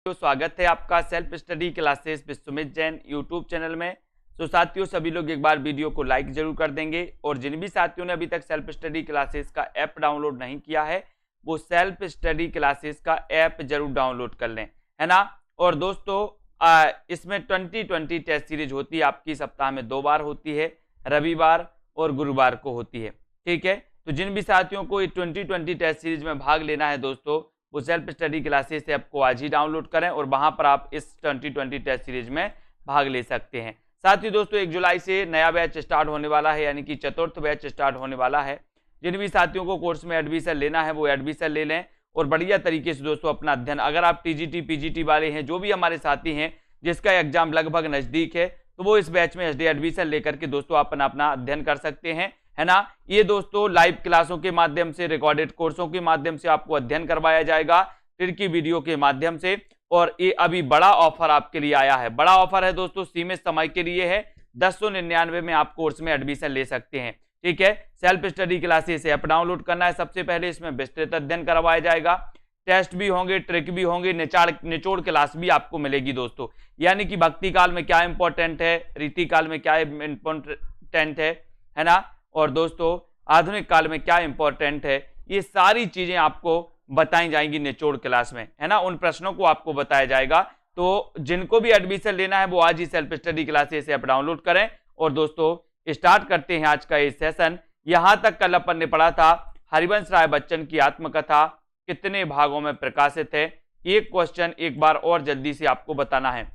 तो स्वागत है आपका self study classes with Sumit Jain YouTube channel में। तो साथियों, सभी लोग एक बार वीडियो को लाइक जरूर कर देंगे और जिन भी साथियों ने अभी तक सेल्फ स्टडी क्लासेस का ऐप डाउनलोड नहीं किया है वो सेल्फ स्टडी क्लासेस का ऐप जरूर डाउनलोड कर लें, है ना। और दोस्तों इसमें 2020 टेस्ट सीरीज होती है, आपकी सप्ताह में 2 बार होती है, रविवार और गुरुवार को होती है, ठीक है। तो जिन भी साथियों को 2020 टेस्ट सीरीज में भाग लेना है दोस्तों, वो सेल्फ स्टडी क्लासेस ऐप को आज ही डाउनलोड करें और वहां पर आप इस 2020 टेस्ट सीरीज में भाग ले सकते हैं। साथ ही दोस्तों 1 जुलाई से नया बैच स्टार्ट होने वाला है, यानी कि चतुर्थ बैच स्टार्ट होने वाला है। जिन भी साथियों को कोर्स में एडमिशन लेना है वो एडमिशन ले लें और बढ़िया तरीके से दोस्तों अपना अध्ययन, अगर आप टीजीटी पीजीटी वाले हैं, जो भी हमारे साथी हैं जिसका एग्जाम लगभग नजदीक है, तो वो इस बैच में एडमिशन लेकर के दोस्तों अपना अध्ययन कर सकते हैं, है ना। ये दोस्तों लाइव क्लासों के माध्यम से, रिकॉर्डेड कोर्सों के माध्यम से आपको अध्ययन करवाया जाएगा, फिर की वीडियो के माध्यम से। और ये अभी बड़ा ऑफर आपके लिए आया है, बड़ा ऑफर है दोस्तों, सीमित समय के लिए है। 1099 में आप कोर्स में एडमिशन ले सकते हैं, ठीक है। Self study classes app download करना है सबसे पहले, इसमें विस्तृत अध्ययन करवाया जाएगा, टेस्ट भी होंगे, ट्रिक भी होंगे, निचोड़ क्लास भी आपको मिलेगी दोस्तों। यानी कि भक्ति काल में क्या इंपॉर्टेंट है, रीति काल में क्या इंपॉर्टेंट है ना, और दोस्तों आधुनिक काल में क्या इंपॉर्टेंट है, ये सारी चीजें आपको बताई जाएंगी निचोड़ क्लास में, है ना। उन प्रश्नों को आपको बताया जाएगा। तो जिनको भी एडमिशन लेना है वो आज ही self study classes app download करें। और दोस्तों स्टार्ट करते हैं आज का ये सेशन। यहां तक कल अपन ने पढ़ा था हरिवंश राय बच्चन की आत्मकथा कितने भागों में प्रकाशित है। एक क्वेश्चन एक बार और जल्दी से आपको बताना है।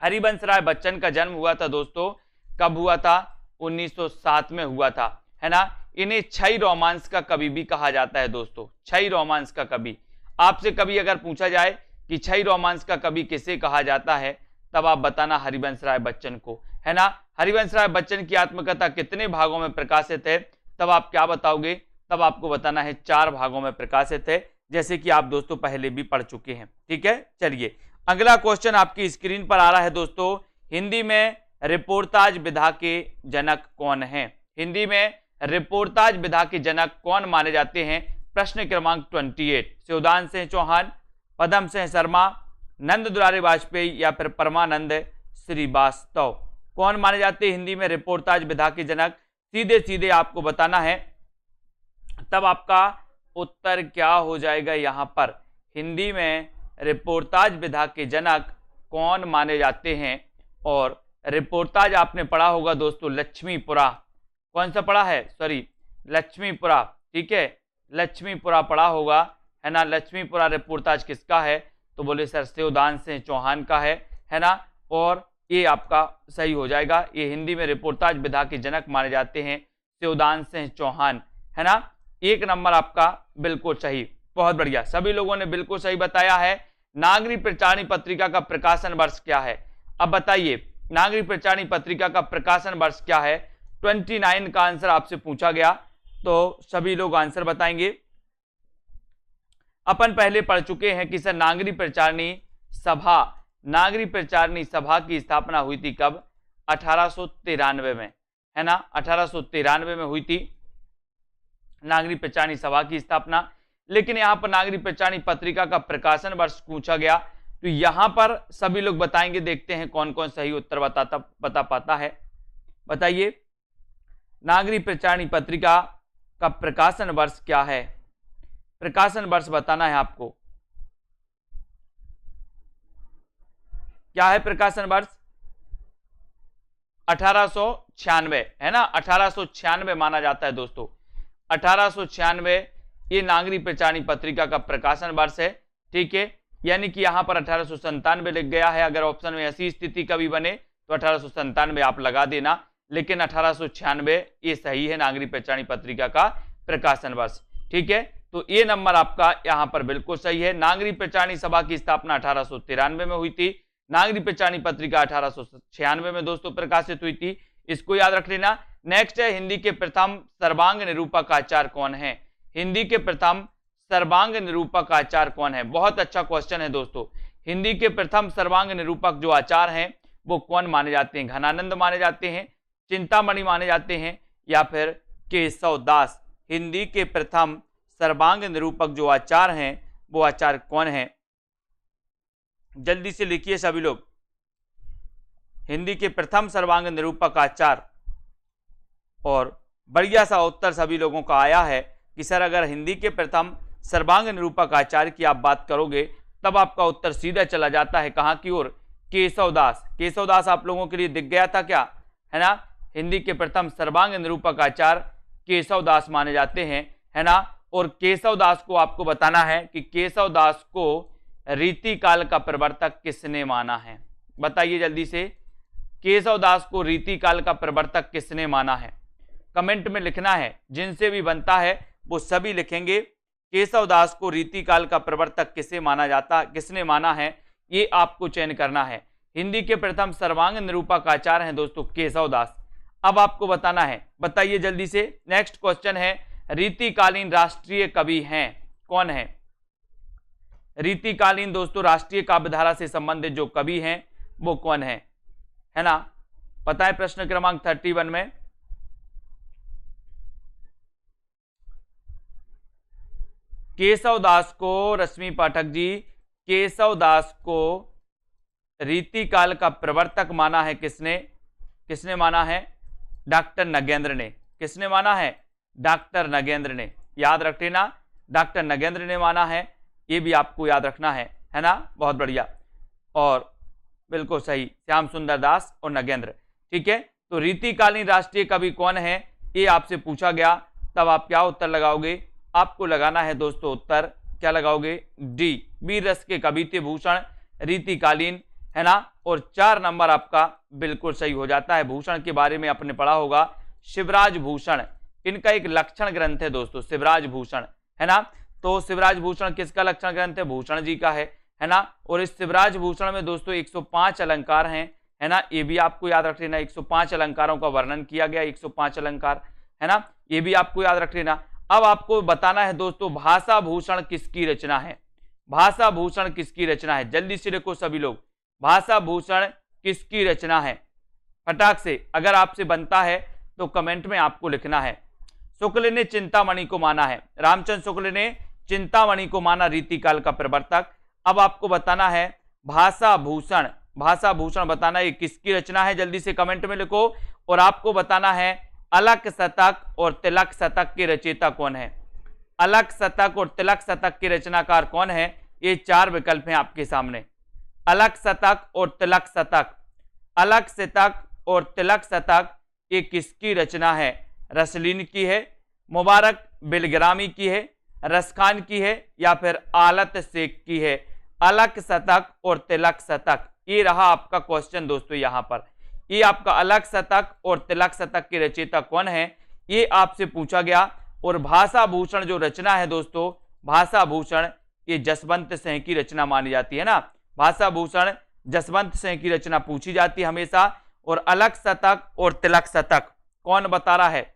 हरिवंश राय बच्चन का जन्म हुआ था दोस्तों, कब हुआ था? 1907 में हुआ था, है ना। इन्हें क्षय रोमांस का कवि भी कहा जाता है दोस्तों, क्षय रोमांस का कवि। आपसे कभी अगर पूछा जाए कि क्षय रोमांस का कवि किसे कहा जाता है, तब आप बताना हरिवंश राय बच्चन को, है ना। हरिवंश राय बच्चन की आत्मकथा कितने भागों में प्रकाशित है, तब आप क्या बताओगे? तब आपको बताना है 4 भागों में प्रकाशित है, जैसे कि आप दोस्तों पहले भी पढ़ चुके हैं, ठीक है। चलिए अगला क्वेश्चन आपकी स्क्रीन पर आ रहा है दोस्तों। हिंदी में रिपोर्टाज विधा के जनक कौन है? हिंदी में रिपोर्टाज विधा के जनक कौन माने जाते हैं? प्रश्न क्रमांक 28। शिवदान सिंह चौहान, पदम सिंह शर्मा, नंद दुलारे वाजपेयी या फिर परमानंद श्रीवास्तव, कौन माने जाते हैं हिंदी में रिपोर्टाज विधा के जनक? सीधे सीधे आपको बताना है, तब आपका उत्तर क्या हो जाएगा यहां पर। हिंदी में रिपोर्टाज विधा के जनक कौन माने जाते हैं? और रिपोर्टाज आपने पढ़ा होगा दोस्तों लक्ष्मीपुरा, कौन सा पढ़ा है? सॉरी लक्ष्मीपुरा, ठीक है, लक्ष्मीपुरा पढ़ा होगा, है ना। लक्ष्मीपुरा रिपोर्टाज किसका है? तो बोले सर शिवदान सिंह चौहान का है ना। और ये आपका सही हो जाएगा, ये हिंदी में रिपोर्टाज विधा के जनक माने जाते हैं शिवदान सिंह चौहान, है ना। 1 नंबर आपका बिल्कुल सही, बहुत बढ़िया, सभी लोगों ने बिल्कुल सही बताया है। नागरी प्रचारणी पत्रिका का प्रकाशन वर्ष क्या है? अब बताइए नागरी प्रचारणी पत्रिका का प्रकाशन वर्ष क्या है? 29 का आंसर आपसे पूछा गया, तो सभी लोग आंसर बताएंगे। अपन पहले पढ़ चुके हैं कि सर नागरी प्रचारणी सभा की स्थापना हुई थी कब? 1893 में, है ना। 1893 में हुई थी नागरी प्रचारणी सभा की स्थापना। लेकिन यहां पर नागरी प्रचारणी पत्रिका का प्रकाशन वर्ष पूछा गया, तो यहां पर सभी लोग बताएंगे, देखते हैं कौन कौन सही उत्तर बता पाता है। बताइए नागरी प्रचारणी पत्रिका का प्रकाशन वर्ष क्या है? प्रकाशन वर्ष बताना है आपको, क्या है प्रकाशन वर्ष? 1896, है ना। 1896 माना जाता है दोस्तों, 1896 ये नागरी प्रचारणी पत्रिका का प्रकाशन वर्ष है, ठीक है। यानी कि यहां पर 1897 लिख गया है, अगर ऑप्शन में ऐसी स्थिति कभी बने तो 1897 आप लगा देना, लेकिन 1896 ये सही है नागरी प्रचारणी पत्रिका का प्रकाशन वर्ष, ठीक है। तो ये नंबर आपका यहां पर बिल्कुल सही है। नागरी प्रचारणी सभा की स्थापना 1893 में हुई थी, नागरी प्रचारणी पत्रिका 1896 में दोस्तों प्रकाशित हुई थी, इसको याद रख लेना। नेक्स्ट है हिंदी के प्रथम सर्वांग निरूपक आचार्य कौन है? हिंदी के प्रथम सर्वांग निरूपक आचार्य कौन है? बहुत अच्छा क्वेश्चन है दोस्तों। हिंदी के प्रथम सर्वांग निरूपक जो आचार्य हैं वो कौन माने जाते हैं? घनानंद माने जाते हैं, चिंतामणि माने जाते हैं, या फिर केशव दास? हिंदी के प्रथम सर्वांग निरूपक जो आचार्य हैं वो आचार्य कौन है? जल्दी से लिखिए सभी लोग। हिंदी के प्रथम सर्वांग निरूपक आचार्य, और बढ़िया सा उत्तर सभी लोगों का आया है कि सर अगर हिंदी के प्रथम सर्वांग निरूपक आचार्य की आप बात करोगे तब आपका उत्तर सीधा चला जाता है कहां की ओर, केशवदास। केशवदास आप लोगों के लिए दिख गया था क्या, है ना। हिंदी के प्रथम सर्वांग निरूपक आचार्य केशवदास माने जाते हैं, है ना। और केशवदास को आपको बताना है कि केशवदास को रीतिकाल का प्रवर्तक किसने माना है, बताइए जल्दी से। केशवदास को रीतिकाल का प्रवर्तक किसने माना है, कमेंट में लिखना है। जिनसे भी बनता है वो सभी लिखेंगे केशवदास को रीतिकाल का प्रवर्तक किसे माना जाता, किसने माना है, ये आपको चयन करना है। हिंदी के प्रथम सर्वांग निरूपक आचार्य हैं दोस्तों केशवदास। अब आपको बताना है, बताइए जल्दी से। नेक्स्ट क्वेश्चन है, रीतिकालीन राष्ट्रीय कवि हैं कौन है। रीतिकालीन दोस्तों राष्ट्रीय काव्यधारा से संबंधित जो कवि हैं वो कौन है ना। पता है प्रश्न क्रमांक 31 में केशवदास को, रश्मि पाठक जी, केशवदास को रीतिकाल का प्रवर्तक माना है किसने, किसने माना है, डॉक्टर नगेंद्र ने। किसने माना है, डॉक्टर नगेंद्र ने। याद रख लेना, डॉक्टर नगेंद्र ने माना है, ये भी आपको याद रखना है ना। बहुत बढ़िया, और बिल्कुल सही, श्याम सुंदर दास और नगेंद्र। ठीक है, तो रीतिकालीन राष्ट्रीय कवि कौन है ये आपसे पूछा गया, तब आप क्या उत्तर लगाओगे, आपको लगाना है दोस्तों उत्तर, क्या लगाओगे, डी, वीर रस के कवि थे भूषण, रीतिकालीन, है ना। और 4 नंबर आपका बिल्कुल सही हो जाता है। भूषण के बारे में आपने पढ़ा होगा, शिवराज भूषण, इनका एक लक्षण ग्रंथ है दोस्तों, शिवराज भूषण, है ना। तो शिवराज भूषण किसका लक्षण ग्रंथ है, भूषण जी का है ना। और इस शिवराज भूषण में दोस्तों 105 अलंकार हैं, है ना। ये भी आपको याद रख लेना, 105 अलंकारों का वर्णन किया गया, 105 अलंकार, है ना, ये भी आपको याद रख लेना। अब आपको बताना है दोस्तों भाषा भूषण किसकी रचना है, भाषा भूषण किसकी रचना है, जल्दी से देखो सभी लोग, भाषा भूषण किसकी रचना है, फटाक से। अगर आपसे बनता है तो कमेंट में आपको लिखना है। शुक्ल ने चिंतामणि को माना है, रामचंद्र शुक्ल ने चिंतामणि को माना रीतिकाल का प्रवर्तक। अब आपको बताना है भाषा भूषण, भाषा भूषण बताना है किसकी रचना है, जल्दी से कमेंट में लिखो। और आपको बताना है अलक शतक और तिलक शतक के रचयिता कौन है, अलक शतक और तिलक शतक के रचनाकार कौन है। ये 4 विकल्प हैं आपके सामने, अलक शतक और तिलक शतक, अलक शतक और तिलक शतक ये किसकी रचना है, रसलीन की है, मुबारक बिलग्रामी की है, रसखान की है, या फिर आलत शेख की है। अलक शतक और तिलक शतक, ये रहा आपका क्वेश्चन दोस्तों। यहां पर ये आपका अलक शतक और तिलक शतक के रचयिता कौन है, ये आपसे पूछा गया। और भाषा भूषण जो रचना है दोस्तों, भाषा भूषण ये जसवंत सिंह की रचना मानी जाती है ना, भाषा भूषण जसवंत सिंह की रचना पूछी जाती है हमेशा। और अलक शतक और तिलक शतक कौन बता रहा है,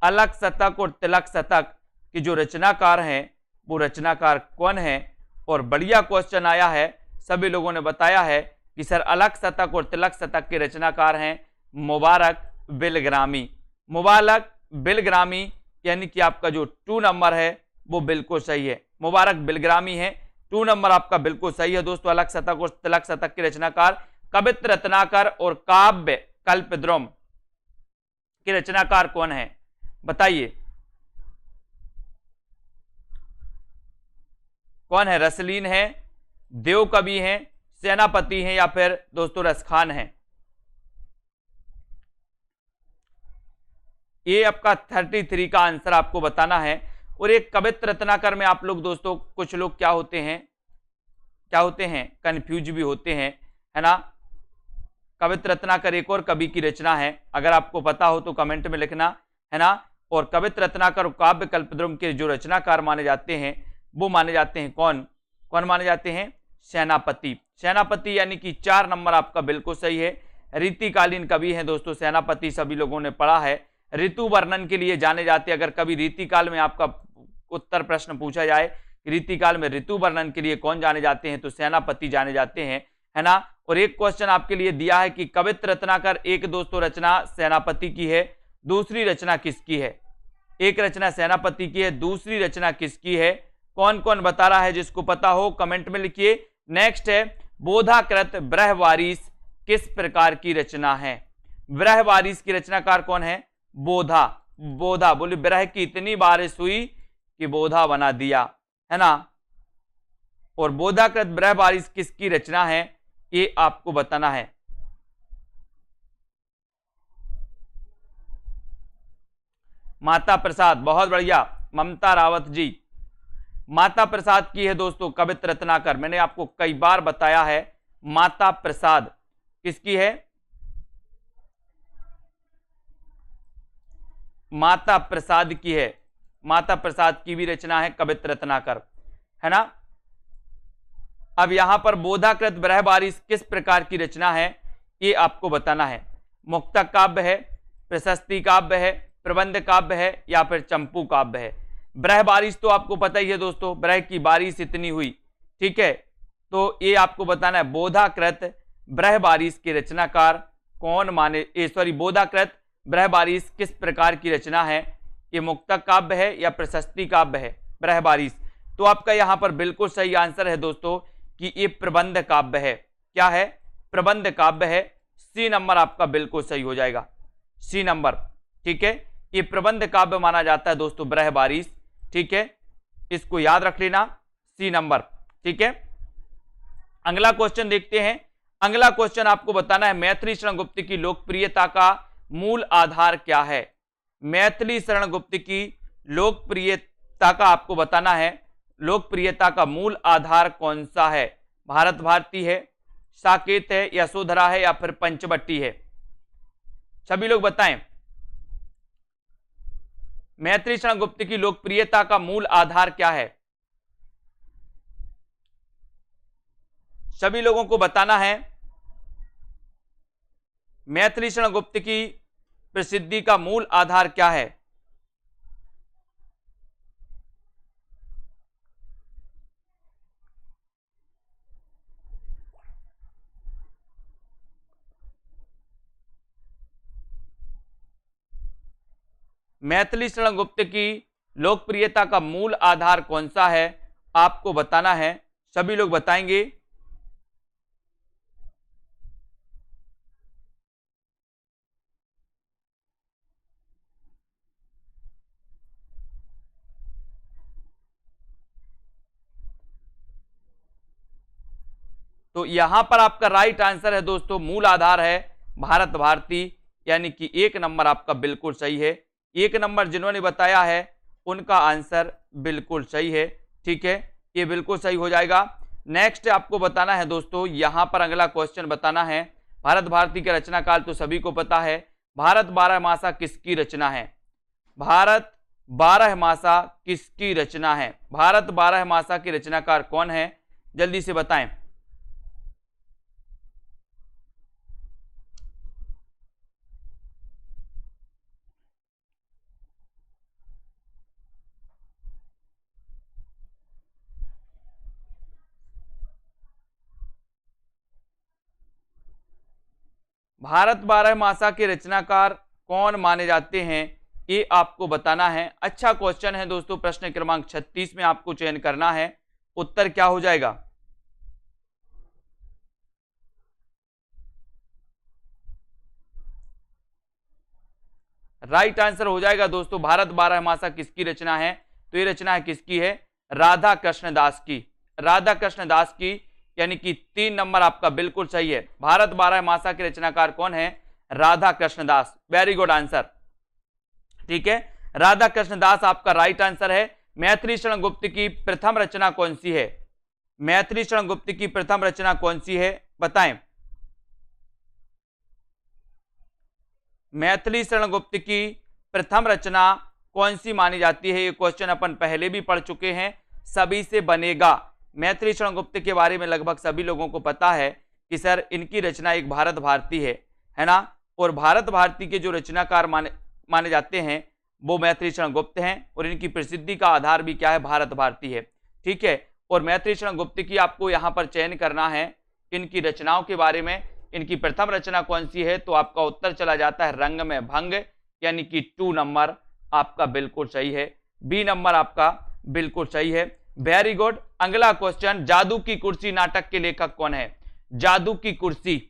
अलक शतक और तिलक शतक के जो रचनाकार हैं वो रचनाकार कौन है। और बढ़िया क्वेश्चन आया है, सभी लोगों ने बताया है कि सर अलक शतक और तिलक शतक के रचनाकार हैं मुबारक बिलग्रामी। मुबारक बिलग्रामी यानी कि आपका जो 2 नंबर है वो बिल्कुल सही है, मुबारक बिलग्रामी है, 2 नंबर आपका बिल्कुल सही है दोस्तों। अलक शतक और तिलक शतक के रचनाकार कवित्र रत्नाकर और काव्य कल्पद्रुम के रचनाकार कौन है, बताइए कौन है, रसलीन है, देव कवि हैं, सेनापति हैं, या फिर दोस्तों रसखान है। ये आपका 33 का आंसर आपको बताना है। और एक कवित्र रत्नाकर में आप लोग दोस्तों कुछ लोग क्या होते हैं कंफ्यूज भी होते हैं, है ना। कवित्र रत्नाकर एक और कवि की रचना है, अगर आपको पता हो तो कमेंट में लिखना, है ना। और कवित्र रत्नाकर काव्य कल्पद्रुम के जो रचनाकार माने जाते हैं वो माने जाते हैं कौन माने जाते हैं, सेनापति। सेनापति यानी कि 4 नंबर आपका बिल्कुल सही है। रीतिकालीन कवि हैं दोस्तों सेनापति, सभी लोगों ने पढ़ा है, ऋतु वर्णन के लिए जाने जाते हैं। अगर कभी रीतिकाल में आपका उत्तर प्रश्न पूछा जाए रीतिकाल में ऋतु वर्णन के लिए कौन जाने जाते हैं, तो सेनापति जाने जाते हैं, है ना। और एक क्वेश्चन आपके लिए दिया है कि कवित्र रत्नाकर एक दोस्तों रचना सेनापति की है, दूसरी रचना किसकी है, एक रचना सेनापति की है, दूसरी रचना किसकी है, कौन कौन बता रहा है, जिसको पता हो कमेंट में लिखिए। नेक्स्ट है बोधाकृत ब्रहवारिस किस प्रकार की रचना है? ब्रहवारिस की रचनाकार कौन है? बोधा। बोधा बोले ब्रह की इतनी बारिश हुई कि बोधा बना दिया, है ना। और बोधाकृत ब्रहवारिस किसकी रचना है, ये आपको बताना है। माता प्रसाद, बहुत बढ़िया, ममता रावत जी, माता प्रसाद की है दोस्तों कवित्र रत्नाकर। मैंने आपको कई बार बताया है माता प्रसाद किसकी है, माता प्रसाद की है। माता प्रसाद की भी रचना है कवित्र रत्नाकर, है ना। अब यहां पर बोधाकृत ब्रहवारिस किस प्रकार की रचना है, ये आपको बताना है। मुक्तक काव्य है, प्रशस्ति काव्य है, प्रबंध काव्य है, या फिर चंपू काव्य है। ब्रहवारिस तो आपको पता ही है दोस्तों, ब्रह की बारिश इतनी हुई, ठीक है। तो ये आपको बताना है बोधाकृत ब्रहवारिस के रचनाकार कौन माने, बोधाकृत ब्रहवारिस किस प्रकार की रचना है, ये मुक्तक काव्य है या प्रशस्ति काव्य है ब्रहवारिस। तो आपका यहां पर बिल्कुल सही आंसर है दोस्तों कि ये प्रबंध काव्य है। क्या है? प्रबंध काव्य है। सी नंबर आपका बिल्कुल सही हो जाएगा, सी नंबर, ठीक है। ये प्रबंध काव्य माना जाता है दोस्तों ब्रहवारिस, ठीक है, इसको याद रख लेना, सी नंबर, ठीक है। अगला क्वेश्चन देखते हैं। अगला क्वेश्चन आपको बताना है मैथिली शरण गुप्त की लोकप्रियता का मूल आधार क्या है। मैथिली शरण गुप्त की लोकप्रियता का आपको बताना है, लोकप्रियता का मूल आधार कौन सा है। भारत भारती है, साकेत है, यशोधरा है, या फिर पंचवटी है। सभी लोग बताएं, मैथिली शरण गुप्त की लोकप्रियता का मूल आधार क्या है। सभी लोगों को बताना है मैथिली शरण गुप्त की प्रसिद्धि का मूल आधार क्या है। मैथिली शरण गुप्त की लोकप्रियता का मूल आधार कौन सा है, आपको बताना है। सभी लोग बताएंगे। तो यहां पर आपका राइट आंसर है दोस्तों, मूल आधार है भारत भारती, यानी कि एक नंबर आपका बिल्कुल सही है। एक नंबर जिन्होंने बताया है उनका आंसर बिल्कुल सही है, ठीक है, ये बिल्कुल सही हो जाएगा। नेक्स्ट आपको बताना है दोस्तों, यहां पर अगला क्वेश्चन बताना है। भारत भारती का रचना काल तो सभी को पता है। भारत बारहमासा किसकी रचना है। भारत बारहमासा किसकी रचना है। भारत बारहमासा के रचनाकार कौन है, जल्दी से बताएं। भारत बारहमासा के रचनाकार कौन माने जाते हैं, ये आपको बताना है। अच्छा क्वेश्चन है दोस्तों, प्रश्न क्रमांक 36 में आपको चयन करना है। उत्तर क्या हो जाएगा। राइट आंसर हो जाएगा दोस्तों, भारत बारहमासा किसकी रचना है, तो ये रचना है किसकी है, राधा कृष्ण दास की। राधा कृष्ण दास की, यानी कि 3 नंबर आपका बिल्कुल सही है। भारत बारहमासा के रचनाकार कौन है, राधा कृष्ण दास। वेरी गुड आंसर, ठीक है, राधा कृष्ण दास आपका राइट आंसर है। मैथिली शरण गुप्त की प्रथम रचना कौन सी है। मैथिली शरण गुप्त की प्रथम रचना कौन सी है, बताएं। मैथिली शरण गुप्त की प्रथम रचना कौन सी मानी जाती है, ये क्वेश्चन अपन पहले भी पढ़ चुके हैं। सभी से बनेगा। मैथिली शरण गुप्त के बारे में लगभग सभी लोगों को पता है कि सर इनकी रचना एक भारत भारती है ना। और भारत भारती के जो रचनाकार माने जाते हैं वो मैथिली शरण गुप्त हैं, और इनकी प्रसिद्धि का आधार भी क्या है, भारत भारती है, ठीक है। और मैथिली शरण गुप्त की आपको यहाँ पर चयन करना है इनकी रचनाओं के बारे में। इनकी प्रथम रचना कौन सी है, तो आपका उत्तर चला जाता है रंग में भंग, यानी कि 2 नंबर आपका बिल्कुल सही है। बी नंबर आपका बिल्कुल सही है। Very good. अगला क्वेश्चन, जादू की कुर्सी नाटक के लेखक कौन है? जादू की कुर्सी,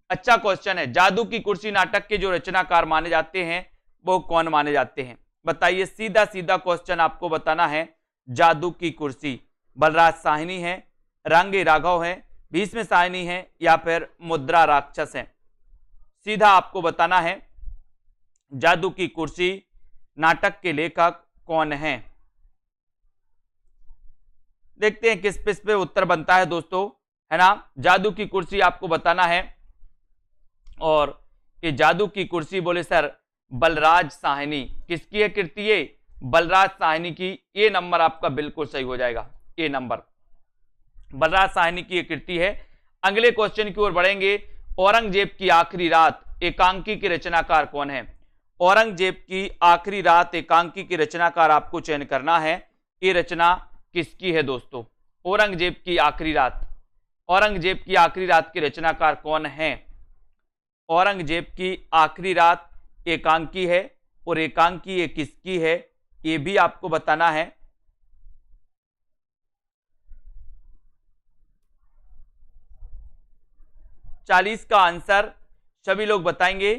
अच्छा क्वेश्चन है। जादू की कुर्सी नाटक के जो रचनाकार माने जाते हैं वो कौन माने जाते हैं? बताइए, सीधा सीधा क्वेश्चन आपको बताना है। जादू की कुर्सी बलराज साहनी है, रंगे राघव है, भीष्म साहनी है, या फिर मुद्रा राक्षस है? सीधा आपको बताना है जादू की कुर्सी नाटक के लेखक कौन है। देखते हैं किस पे उत्तर बनता है दोस्तों, है ना। जादू की कुर्सी आपको बताना है, और ये जादू की कुर्सी बोले सर बलराज साहनी, किसकी है कृति? ये बलराज साहनी की। ये नंबर आपका बिल्कुल सही हो जाएगा, ये नंबर बलराज साहनी की कृति है। अगले क्वेश्चन की ओर बढ़ेंगे। औरंगजेब की आखिरी रात एकांकी के रचनाकार कौन है? औरंगजेब की आखिरी रात एकांकी के रचनाकार आपको चयन करना है। ये रचना किसकी है दोस्तों? औरंगजेब की आखिरी रात, औरंगजेब की आखिरी रात के रचनाकार कौन है? औरंगजेब की आखिरी रात एकांकी है, और एकांकी ये किसकी है ये भी आपको बताना है। चालीस का आंसर सभी लोग बताएंगे।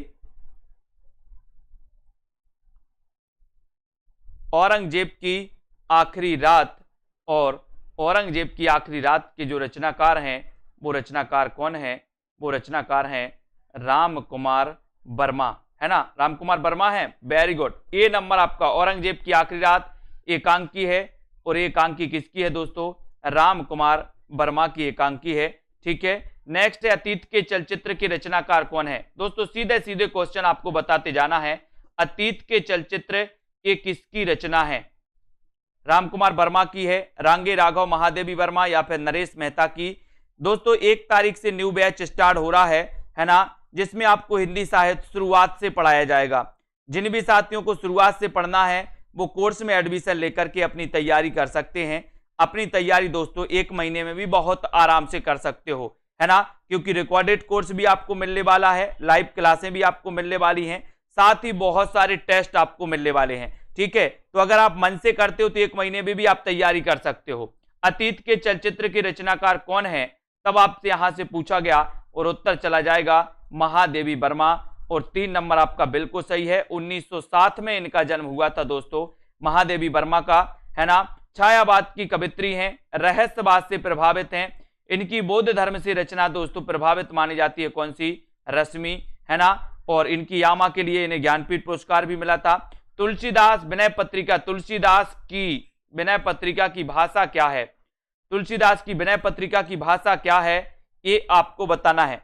औरंगजेब की आखिरी रात, और औरंगजेब की आखिरी रात के जो रचनाकार हैं वो रचनाकार कौन है? वो रचनाकार हैं राम कुमार वर्मा, है ना। राम कुमार वर्मा है, वेरी गुड। ये नंबर आपका औरंगजेब की आखिरी रात एकांकी है, और एकांकी किसकी है दोस्तों? राम कुमार वर्मा की एकांकी है। ठीक है, नेक्स्ट है अतीत के चलचित्र के रचनाकार कौन है? दोस्तों सीधे सीधे क्वेश्चन आपको बताते जाना है। अतीत के चलचित्र ये किसकी रचना है? राम कुमार वर्मा की है, रांगे राघव महादेवी वर्मा, या फिर नरेश मेहता की? दोस्तों 1 तारीख से न्यू बैच स्टार्ट हो रहा है ना, जिसमें आपको हिंदी साहित्य शुरुआत से पढ़ाया जाएगा। जिन भी साथियों को शुरुआत से पढ़ना है वो कोर्स में एडमिशन लेकर के अपनी तैयारी कर सकते हैं। अपनी तैयारी दोस्तों 1 महीने में भी बहुत आराम से कर सकते हो, है ना, क्योंकि रिकॉर्डेड कोर्स भी आपको मिलने वाला है, लाइव क्लासें भी आपको मिलने वाली हैं, साथ ही बहुत सारे टेस्ट आपको मिलने वाले हैं। ठीक है, तो अगर आप मन से करते हो तो 1 महीने में भी आप तैयारी कर सकते हो। अतीत के चलचित्र के रचनाकार कौन है, तब आपसे यहां से पूछा गया, और उत्तर चला जाएगा महादेवी वर्मा, और 3 नंबर आपका बिल्कुल सही है। 1907 में इनका जन्म हुआ था दोस्तों, महादेवी वर्मा का, है ना। छायावाद की कवित्री हैं, रहस्यवाद से प्रभावित हैं। इनकी बौद्ध धर्म से रचना दोस्तों प्रभावित मानी जाती है कौन सी? रश्मि, है ना। और इनकी यामा के लिए इन्हें ज्ञानपीठ पुरस्कार भी मिला था। तुलसीदास विनय पत्रिका, तुलसीदास की विनय पत्रिका की भाषा क्या है? तुलसीदास की विनय पत्रिका की भाषा क्या है ये आपको बताना है।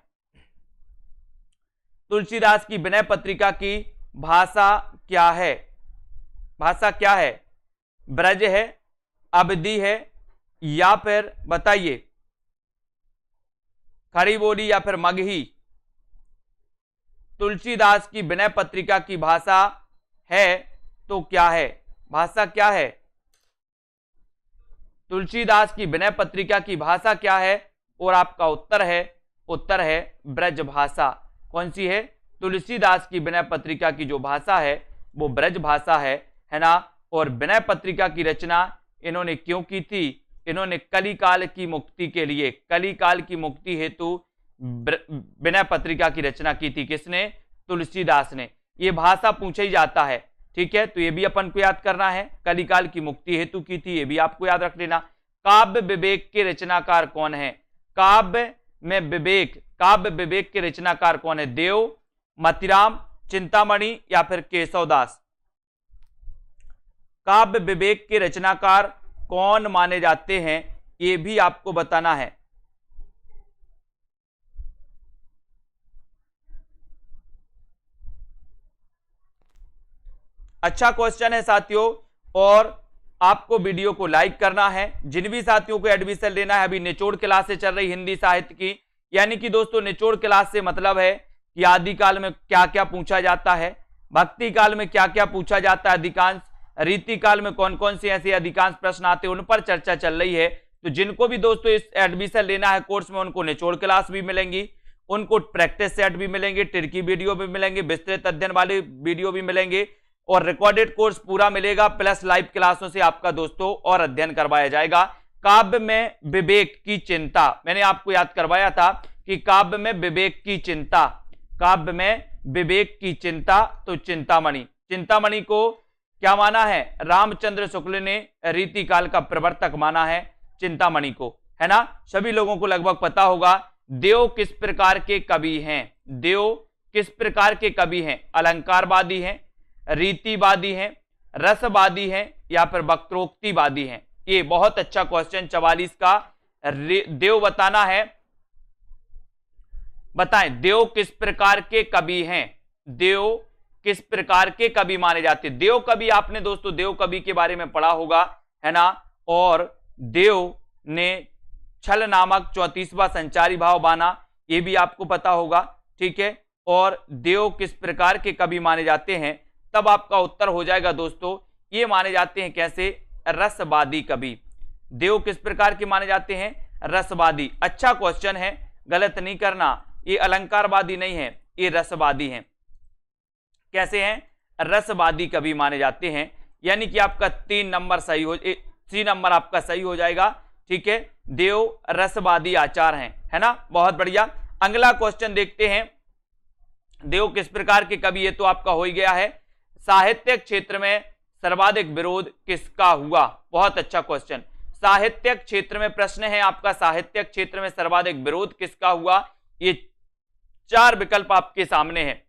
तुलसीदास की विनय पत्रिका की भाषा क्या है? भाषा क्या है? ब्रज है, अवधी है, या फिर बताइए खड़ी बोली, या फिर मगही? तुलसीदास की विनय पत्रिका की भाषा है तो क्या है? भाषा क्या है? तुलसीदास की विनय पत्रिका की भाषा क्या है? और आपका उत्तर है ब्रज भाषा। कौन सी है? तुलसीदास की विनय पत्रिका की जो भाषा है वो ब्रज भाषा है ना। और विनय पत्रिका की रचना इन्होंने क्यों की थी? इन्होंने कलिकाल की मुक्ति के लिए, कलिकाल की मुक्ति हेतु विनय पत्रिका की रचना की थी। किसने? तुलसीदास ने। ये भाषा पूछा ही जाता है, ठीक है, तो ये भी अपन को याद करना है। कलिकाल की मुक्ति हेतु की थी, ये भी आपको याद रख लेना। काव्य विवेक के रचनाकार कौन है? काव्य में विवेक, काव्य विवेक के रचनाकार कौन है? देव, मतिराम, चिंतामणि, या फिर केशवदास? काव्य विवेक के रचनाकार कौन माने जाते हैं ये भी आपको बताना है। अच्छा क्वेश्चन है साथियों, और आपको वीडियो को लाइक करना है। जिन भी साथियों को एडमिशन लेना है, अभी निचोड़ क्लास से चल रही हिंदी साहित्य की, यानी कि दोस्तों निचोड़ क्लास से मतलब है कि आदिकाल में क्या क्या पूछा जाता है, भक्ति काल में क्या क्या पूछा जाता है, अधिकांश रीति काल में कौन कौन से ऐसे अधिकांश प्रश्न आते हैं, उन पर चर्चा चल रही है। तो जिनको भी दोस्तों इस एडमिशन लेना है कोर्स में, उनको निचोड़ क्लास भी मिलेंगी, उनको प्रैक्टिस सेट भी मिलेंगे, टिरकी वीडियो भी मिलेंगे, विस्तृत अध्ययन वाले वीडियो भी मिलेंगे, और रिकॉर्डेड कोर्स पूरा मिलेगा प्लस लाइव क्लासों से आपका दोस्तों और अध्ययन करवाया जाएगा। काव्य में विवेक की चिंता, मैंने आपको याद करवाया था कि काव्य में विवेक की चिंता, काव्य में विवेक की चिंता, तो चिंतामणि, चिंतामणि को क्या माना है, रामचंद्र शुक्ल ने रीतिकाल का प्रवर्तक माना है चिंतामणि को, है ना। सभी लोगों को लगभग पता होगा। देव किस प्रकार के कवि हैं, देव किस प्रकार के कवि हैं, अलंकारवादी हैं, रीतिवादी हैं, रसवादी हैं या फिर वक्रोक्तिवादी हैं। ये बहुत अच्छा क्वेश्चन 44 का देव बताना है। बताएं देव किस प्रकार के कवि हैं, देव किस प्रकार के कवि माने जाते हैं। देव कवि आपने दोस्तों देव कवि के बारे में पढ़ा होगा, है ना। और देव ने छल नामक 34वां संचारी भाव बाना, ये भी आपको पता होगा, ठीक है। और देव किस प्रकार के कवि माने जाते हैं, तब आपका उत्तर हो जाएगा दोस्तों, ये माने जाते हैं कैसे, रसवादी कवि। देव किस प्रकार के माने जाते हैं, रसवादी। अच्छा क्वेश्चन है, गलत नहीं करना, ये अलंकारवादी नहीं है, ये रसवादी हैं। कैसे हैं, रसवादी कवि माने जाते हैं। यानी कि आपका 3 नंबर सही हो, 3 नंबर आपका सही हो जाएगा, ठीक है। देव रसवादी आचार हैं, है ना, बहुत बढ़िया। अगला क्वेश्चन देखते हैं, देव किस प्रकार के कवि, ये तो आपका हो ही गया है। साहित्य क्षेत्र में सर्वाधिक विरोध किसका हुआ, बहुत अच्छा क्वेश्चन। साहित्य क्षेत्र में प्रश्न है आपका, साहित्य क्षेत्र में सर्वाधिक विरोध किसका हुआ, ये 4 विकल्प आपके सामने हैं।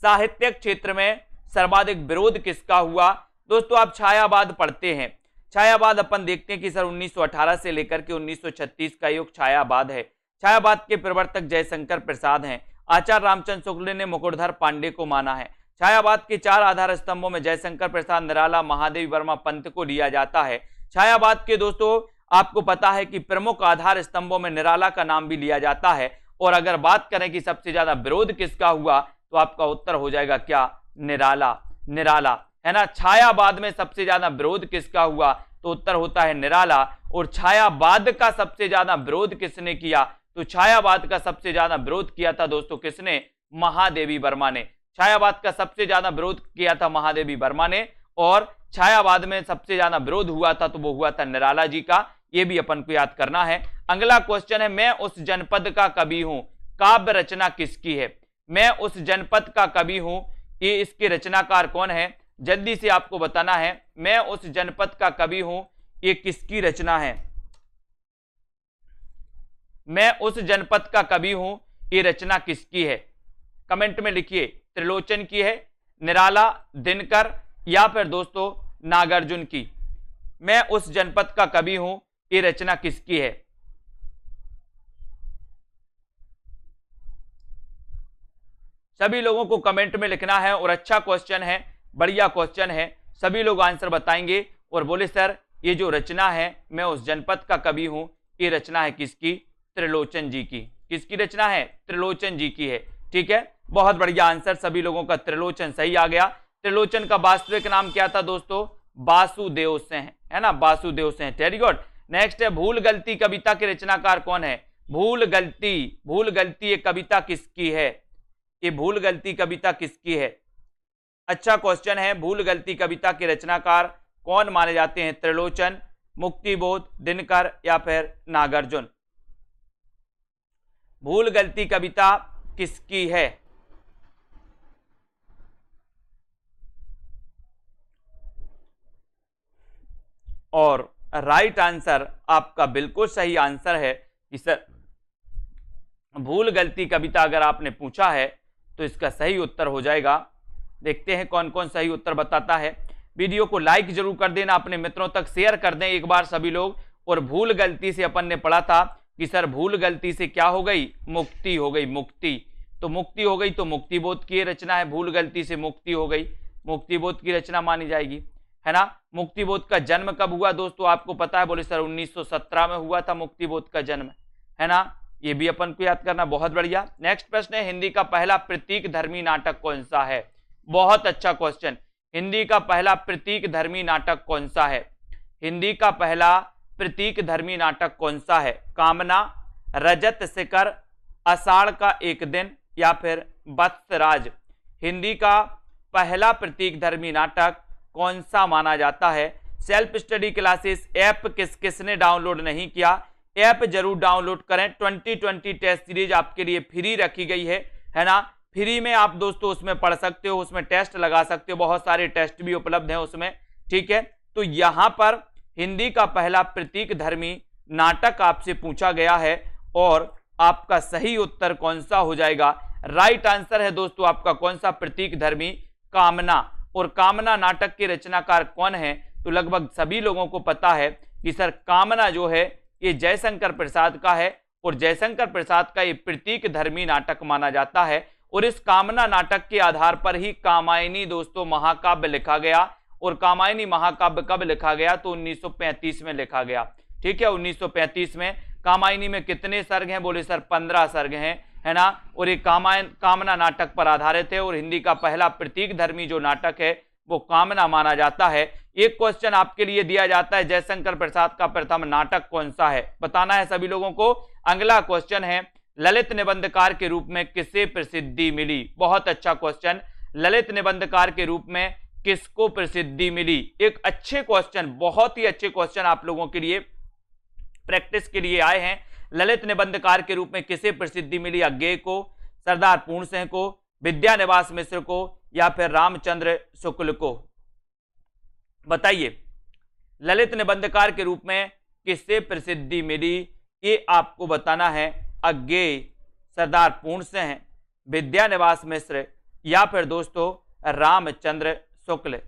साहित्य क्षेत्र में सर्वाधिक विरोध किसका हुआ। दोस्तों आप छायावाद पढ़ते हैं, छायावाद अपन देखते हैं कि सर 1918 से लेकर के 1936 का युग छायावाद है। छायावाद के प्रवर्तक जयशंकर प्रसाद हैं। आचार्य रामचंद्र शुक्ल ने मुकुटधर पांडे को माना है। छायावाद के 4 आधार स्तंभों में जयशंकर प्रसाद, निराला, महादेवी वर्मा, पंत को लिया जाता है। छायावाद के दोस्तों आपको पता है कि प्रमुख आधार स्तंभों में निराला का नाम भी लिया जाता है। और अगर बात करें कि सबसे ज्यादा विरोध किसका हुआ, तो आपका उत्तर हो जाएगा क्या, निराला, निराला, है ना। छायावाद में सबसे ज्यादा विरोध किसका हुआ, तो उत्तर होता है निराला। और छायावाद का सबसे ज्यादा विरोध किसने किया, तो छायावाद का सबसे ज्यादा विरोध किया था दोस्तों किसने, महादेवी वर्मा ने। छायावाद का सबसे ज्यादा विरोध किया था महादेवी वर्मा ने। और छायावाद में सबसे ज्यादा विरोध हुआ था तो वो हुआ था निराला जी का, ये भी अपन को याद करना है। अगला क्वेश्चन है, मैं उस जनपद का कवि हूं, काव्य रचना किसकी है। मैं उस जनपद का कवि हूं, ये इसके रचनाकार कौन है, जल्दी से आपको बताना है। मैं उस जनपद का कवि हूं, ये किसकी रचना है। मैं उस जनपद का कवि हूं, ये रचना किसकी है, कमेंट में लिखिए। त्रिलोचन की है, निराला, दिनकर या फिर दोस्तों नागार्जुन की। मैं उस जनपद का कवि हूं, ये रचना किसकी है। सभी लोगों को कमेंट में लिखना है। और अच्छा क्वेश्चन है, बढ़िया क्वेश्चन है, सभी लोग आंसर बताएंगे और बोले सर ये जो रचना है मैं उस जनपद का कवि हूं, ये रचना है किसकी, त्रिलोचन जी की। किसकी रचना है, त्रिलोचन जी की है, ठीक है। बहुत बढ़िया आंसर सभी लोगों का, त्रिलोचन सही आ गया। त्रिलोचन का वास्तविक नाम क्या था दोस्तों, वासुदेव सिंह, है ना, Vasudev Singh, very good. Next है, भूल गलती कविता के रचनाकार कौन है। भूल गलती, भूल गलती ये कविता किसकी है, ये भूल गलती कविता किसकी है। अच्छा क्वेश्चन है, भूल गलती कविता के रचनाकार कौन माने जाते हैं, त्रिलोचन, मुक्तिबोध, दिनकर या फिर नागार्जुन। भूल गलती कविता किसकी है। और राइट आंसर आपका बिल्कुल सही आंसर है कि सर भूल गलती कविता अगर आपने पूछा है तो इसका सही उत्तर हो जाएगा। देखते हैं कौन कौन सही उत्तर बताता है। वीडियो को लाइक जरूर कर देना, अपने मित्रों तक शेयर कर दें एक बार सभी लोग। और भूल गलती से अपन ने पढ़ा था कि सर भूल गलती से क्या हो गई, मुक्ति हो गई, मुक्ति। तो मुक्ति हो गई तो मुक्तिबोध की रचना है, भूल गलती से मुक्ति हो गई, मुक्तिबोध की रचना मानी जाएगी, है ना। मुक्तिबोध का जन्म कब हुआ दोस्तों आपको पता है, बोले सर 1917 में हुआ था मुक्तिबोध का जन्म, है ना। ये भी अपन को याद करना, बहुत बढ़िया। नेक्स्ट प्रश्न है, हिंदी का पहला प्रतीक धर्मी नाटक कौन सा है। बहुत अच्छा क्वेश्चन, हिंदी का पहला प्रतीक धर्मी नाटक कौन सा है। हिंदी का पहला प्रतीक धर्मी नाटक कौन सा है। कामना, रजत शिखर, आषाढ़ का एक दिन या फिर वत्सराज। हिंदी का पहला प्रतीकधर्मी नाटक कौन सा माना जाता है? सेल्फ स्टडी क्लासेस ऐप किसने डाउनलोड नहीं किया, ऐप जरूर डाउनलोड करें। 2020 टेस्ट सीरीज आपके लिए फ्री रखी गई है ना। फ्री में आप दोस्तों उसमें पढ़ सकते हो, उसमें टेस्ट लगा सकते हो, बहुत सारे टेस्ट भी उपलब्ध हैं उसमें, ठीक है। तो यहां पर हिंदी का पहला प्रतीकधर्मी नाटक आपसे पूछा गया है और आपका सही उत्तर कौन सा हो जाएगा? राइट आंसर है दोस्तों आपका कौन सा? प्रतीकधर्मी कामना। और कामना नाटक के रचनाकार कौन है? तो लगभग सभी लोगों को पता है कि सर कामना जो है ये जयशंकर प्रसाद का है और जयशंकर प्रसाद का ये प्रतीकधर्मी नाटक माना जाता है। और इस कामना नाटक के आधार पर ही कामायनी दोस्तों महाकाव्य लिखा गया। और कामायनी महाकाव्य कब लिखा गया? तो 1935 में लिखा गया, ठीक है। 1935 में। कामायनी में कितने सर्ग हैं? बोले सर 15 सर्ग हैं, है ना। और ये कामना नाटक पर आधारित है और हिंदी का पहला प्रतीकधर्मी जो नाटक है वो कामना माना जाता है। एक क्वेश्चन आपके लिए दिया जाता है, जयशंकर प्रसाद का प्रथम नाटक कौन सा है? बताना है सभी लोगों को। अगला क्वेश्चन है, ललित निबंधकार के रूप में किसे प्रसिद्धि मिली? बहुत अच्छा क्वेश्चन। ललित निबंधकार के रूप में किसको प्रसिद्धि मिली? एक अच्छे क्वेश्चन, बहुत ही अच्छे क्वेश्चन आप लोगों के लिए प्रैक्टिस के लिए आए हैं। ललित निबंधकार के रूप में किसे प्रसिद्धि मिली? अज्ञेय को, सरदार पूर्ण सिंह को, विद्यानिवास मिश्र को या फिर रामचंद्र शुक्ल को? बताइए, ललित निबंधकार के रूप में किससे प्रसिद्धि मिली? ये आपको बताना है। अज्ञेय, सरदार पूर्ण सिंह, विद्यानिवास मिश्र या फिर दोस्तों रामचंद्र शुक्ल।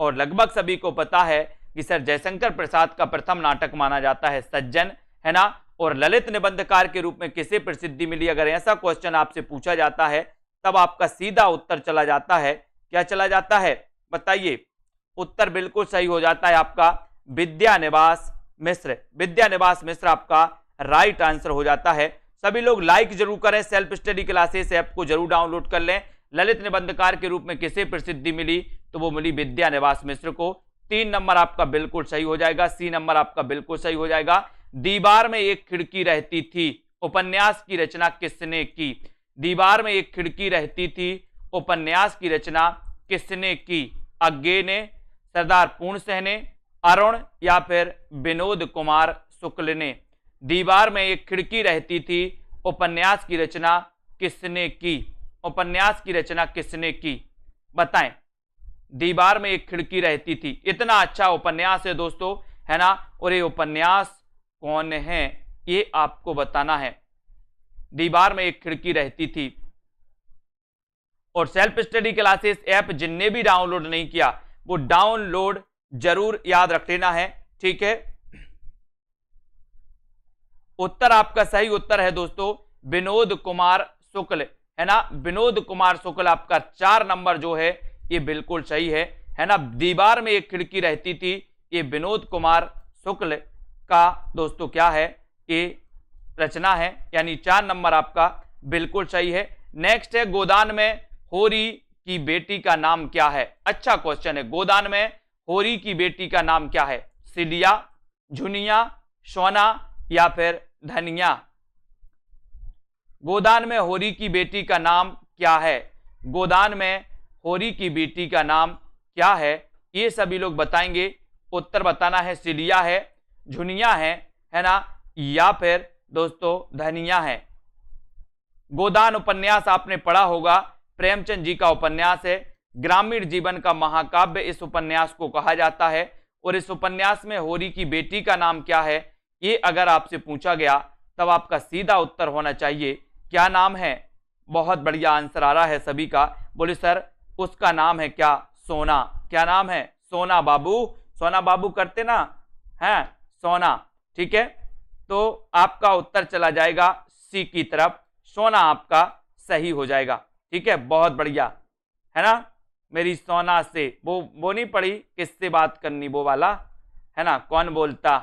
और लगभग सभी को पता है कि सर जयशंकर प्रसाद का प्रथम नाटक माना जाता है सज्जन, है ना। और ललित निबंधकार के रूप में किसे प्रसिद्धि मिली? अगर ऐसा क्वेश्चन आपसे पूछा जाता है तब आपका सीधा उत्तर चला जाता है, क्या चला जाता है? बताइए। उत्तर बिल्कुल सही हो जाता है आपका विद्यानिवास मिश्र। विद्यानिवास मिश्र आपका राइट आंसर हो जाता है। सभी लोग लाइक जरूर करें, सेल्फ स्टडी क्लासेस ऐप को जरूर डाउनलोड कर लें। ललित निबंधकार के रूप में किसे प्रसिद्धि मिली? तो वो मिली विद्यानिवास मिश्र को। 3 नंबर आपका बिल्कुल सही हो जाएगा, सी नंबर आपका बिल्कुल सही हो जाएगा। दीवार में एक खिड़की रहती थी, उपन्यास की रचना किसने की? दीवार में एक खिड़की रहती थी, उपन्यास की रचना किसने की? अज्ञेय ने, सरदार पूर्ण सिंह ने, अरुण या फिर विनोद कुमार शुक्ल ने? दीवार में एक खिड़की रहती थी, उपन्यास की रचना किसने की? उपन्यास की रचना किसने की? बताएं। दीवार में एक खिड़की रहती थी, इतना अच्छा उपन्यास है दोस्तों, है ना। और ये उपन्यास कौन है ये आपको बताना है। दीवार में एक खिड़की रहती थी। और सेल्फ स्टडी क्लासेस ऐप जिनने भी डाउनलोड नहीं किया वो डाउनलोड जरूर याद रख लेना है, ठीक है। उत्तर आपका सही उत्तर है दोस्तों विनोद कुमार शुक्ल, है ना। विनोद कुमार शुक्ल आपका 4 नंबर जो है ये बिल्कुल सही है ना। दीवार में एक खिड़की रहती थी, ये विनोद कुमार शुक्ल का दोस्तों क्या है? ये रचना है, यानी 4 नंबर आपका बिल्कुल सही है। नेक्स्ट है, गोदान में होरी की बेटी का नाम क्या है? अच्छा क्वेश्चन है। गोदान में होरी की बेटी का नाम क्या है? सिलिया, झुनिया, सोना या फिर धनिया? गोदान में होरी की बेटी का नाम क्या है? गोदान में होरी की बेटी का नाम क्या है? ये सभी लोग बताएंगे। उत्तर बताना है सिलिया है, झुनिया है ना, या फिर दोस्तों धनिया है। गोदान उपन्यास आपने पढ़ा होगा, प्रेमचंद जी का उपन्यास है, ग्रामीण जीवन का महाकाव्य इस उपन्यास को कहा जाता है। और इस उपन्यास में होरी की बेटी का नाम क्या है ये अगर आपसे पूछा गया तब आपका सीधा उत्तर होना चाहिए क्या नाम है? बहुत बढ़िया आंसर आ रहा है सभी का। बोले सर उसका नाम है क्या? सोना। क्या नाम है? सोना बाबू। सोना बाबू करते ना है, सोना, ठीक है। तो आपका उत्तर चला जाएगा सी की तरफ, सोना आपका सही हो जाएगा, ठीक है। बहुत बढ़िया, है ना। मेरी सोना से वो नहीं पड़ी, किससे बात करनी वो वाला, है ना। कौन बोलता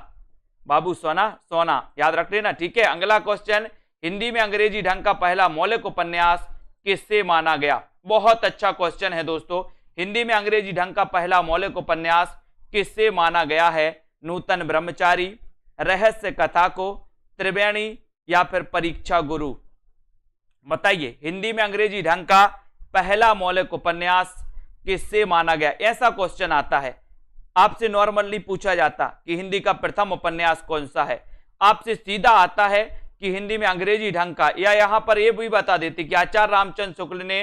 बाबू? सोना, सोना याद रख लेना, ठीक है। अगला क्वेश्चन, हिंदी में अंग्रेजी ढंग का पहला मौलिक उपन्यास किससे माना गया? बहुत अच्छा क्वेश्चन है दोस्तों। हिंदी में अंग्रेजी ढंग का पहला मौलिक उपन्यास किससे माना गया है? नूतन ब्रह्मचारी, रहस्य कथा को, त्रिवेणी या फिर परीक्षा गुरु? बताइए। हिंदी में अंग्रेजी ढंग का पहला मौलिक उपन्यास किससे माना गया? ऐसा क्वेश्चन आता है, आपसे नॉर्मली पूछा जाता कि हिंदी का प्रथम उपन्यास कौन सा है। आपसे सीधा आता है कि हिंदी में अंग्रेजी ढंग का, या यहां पर यह भी बता देते कि आचार्य रामचंद्र शुक्ल ने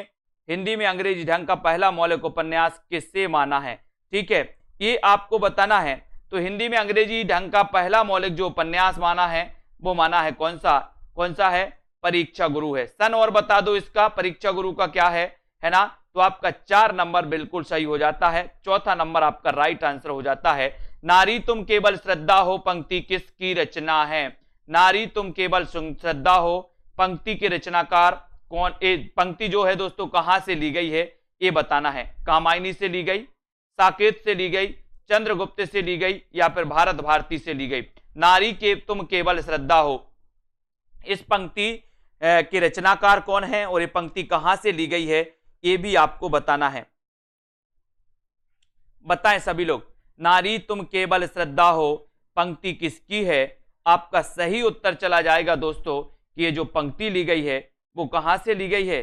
हिंदी में अंग्रेजी ढंग का पहला मौलिक उपन्यास किससे माना है। ठीक है, ये आपको बताना है। तो हिंदी में अंग्रेजी ढंग का पहला मौलिक जो उपन्यास माना है वो माना है कौन सा है? परीक्षा गुरु है। सन और बता दो इसका, परीक्षा गुरु का क्या है ना। तो आपका 4 नंबर बिल्कुल सही हो जाता है। चौथा नंबर आपका राइट आंसर हो जाता है। नारी तुम केवल श्रद्धा हो पंक्ति किसकी रचना है? नारी तुम केवल श्रद्धा हो पंक्ति के रचनाकार कौन? पंक्ति जो है दोस्तों कहां से ली गई है ये बताना है। कामायनी से ली गई, साकेत से ली गई, चंद्रगुप्त से ली गई, या फिर भारत भारती से ली गई। नारी के तुम केवल श्रद्धा हो, इस पंक्ति के रचनाकार कौन है और ये पंक्ति कहां से ली गई है ये भी आपको बताना है। बताएं सभी लोग, नारी तुम केवल श्रद्धा हो पंक्ति किसकी है? आपका सही उत्तर चला जाएगा दोस्तों कि ये जो पंक्ति ली गई है वो कहां से ली गई है?